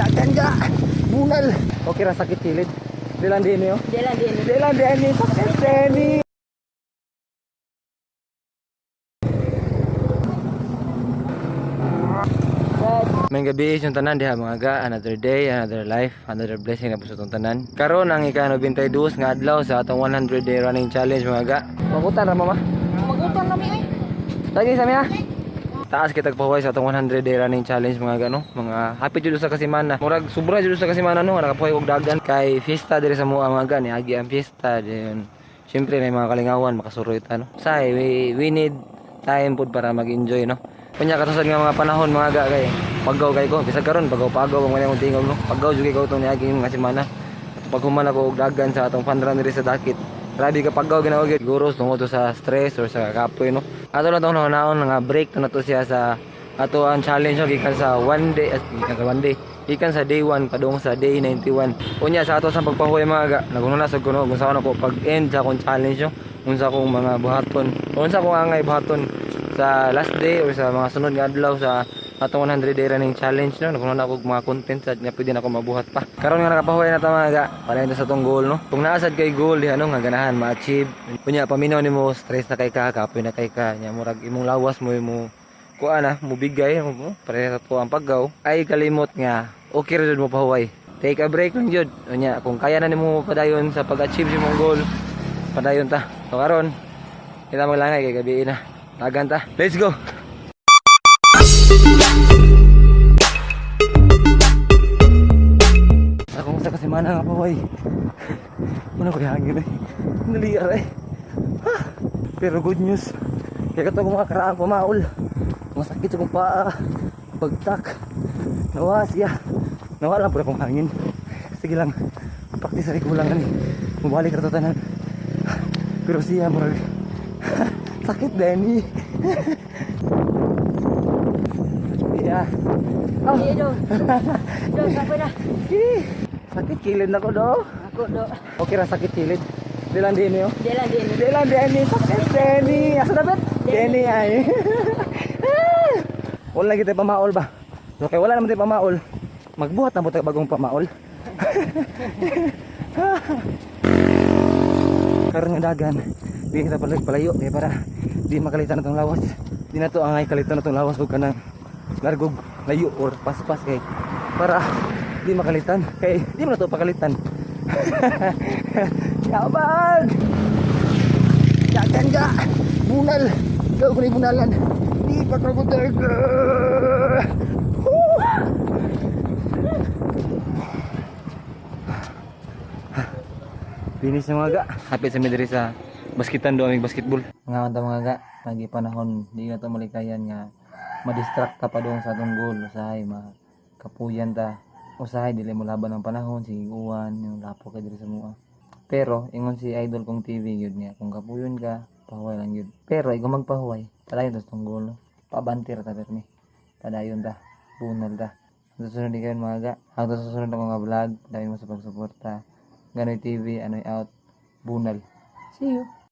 Dagan ka. Bunal. Okay ra sakit kilid. Dilan din yo. Dilan din. Dilan din sakit Denny. May gabi yung tanan diha mga ga, another day, another life, another blessing na po sa itong tanan. Karon ang ikano 22 nga adlaw sa atong 100 day running challenge mga ga. Magutan ra mama. Magutan na mi ay. Lagi sa miya. Taas kita pahuway sa atong 100 day running challenge mga ga no. Mga happy jud sa kasimana. Murag sobra jud sa kasimana no, nakapuhay og dagan kay fiesta diri sa mua mga ga ni agi ang fiesta din. Syempre may mga kalingawan makasuroy ta no. Say we need time pud para mag-enjoy no. Kunya katusad nga mga panahon mga ga kay pagaw kay ko bisag karon pagaw ang mga tingog no. Pagaw jud kay ko tong niagi mga semana. Pag human ako og dagan sa atong panran diri sa dakit. Grabe ka pagaw ginawag siguro tungod to sa stress or sa kapoy no. Ato na tong naon nga break na to siya sa ato ang challenge no gikan sa gikan sa day 1 padung sa day 91. Unya sa ato sa pagpahuway mga ga nagununa sa kuno kung saan ako pag end sa akong challenge no. Unsa akong mga buhaton. Unsa akong angay buhaton sa last day or sa mga sunod nga adlaw sa atong 100 day running challenge no. Nakuha na ako mga content sa nga pwede na ako mabuhat pa. Karon nga nakapahuway na ta mga ga. Palayon sa tong goal no. Kung naasad kay goal di ano nga ganahan ma-achieve. Kunya paminaw nimo stress na kay ka, kapoy na kay ka. Nya murag imong lawas mo kuan na mo bigay mo para sa tuang paggaw ay kalimot nga okay ra jud mo pahuway. Take a break lang jud. Nya kung kaya na nimo padayon sa pag-achieve sa imong goal, padayon ta. So karon kita maglangay kay gabi na. Tagan ta. Let's go. Akong sa kasimana nga pahuway. Muna ko hangin eh. Naliyar eh. Pero good news. Kaya kato kong makaraang pamaol. Masakit sa kong paa. Pagtak. Nawa siya. Nawa lang po akong hangin. Sige lang. Practice rin ko lang eh. Mabalik na tanan. Pero siya murag. Sakit Denny. Iya. Oh, iya do. Do sampai dah. Sakit kilid na ko do. Aku do. Okay ra sakit kilid. Dilan din yo. Dilan din. Dilan Denny sakit Denny. Asa dapat? Denny ay. Wala kita pamaol ba? Okay, wala naman tayo pamaol. Magbuhat na mo tayo bagong pamaol. Karon nga dagan. Di kita palayo kaya para di makalitan na itong lawas. Di na to angay kalitan na itong lawas huwag ka ng largog layo or paspas kay para di makalitan kay di mo na to pakalitan. Yabag! Dagan ka! Bunal! Ikaw ko na bunalan. Di pa ko talaga. Finish na mga ga. Hapit sa midiri sa basketan do aming basketball. Nga man ta mga ga, lagi panahon di na to malikayan nga ma-distract ka pa doon sa atong goal. Usahay makapuyan ta. Usahay dili mo laban ng panahon sige uwan yung lapo kay diri sa mua. Pero ingon si Idol kong TV yun niya kung kapuyon ka pahuway lang yun. Pero ikaw magpahuway padayon ta sa atong goal no. Pabantir ta permi. Padayon ta. Bunal ta. Susunod di kayo mga ga. Hangtod sa susunod ako nga vlog. Padayon mo sa pagsuporta. Ganoy TV, Anoy out, Bunal. See you!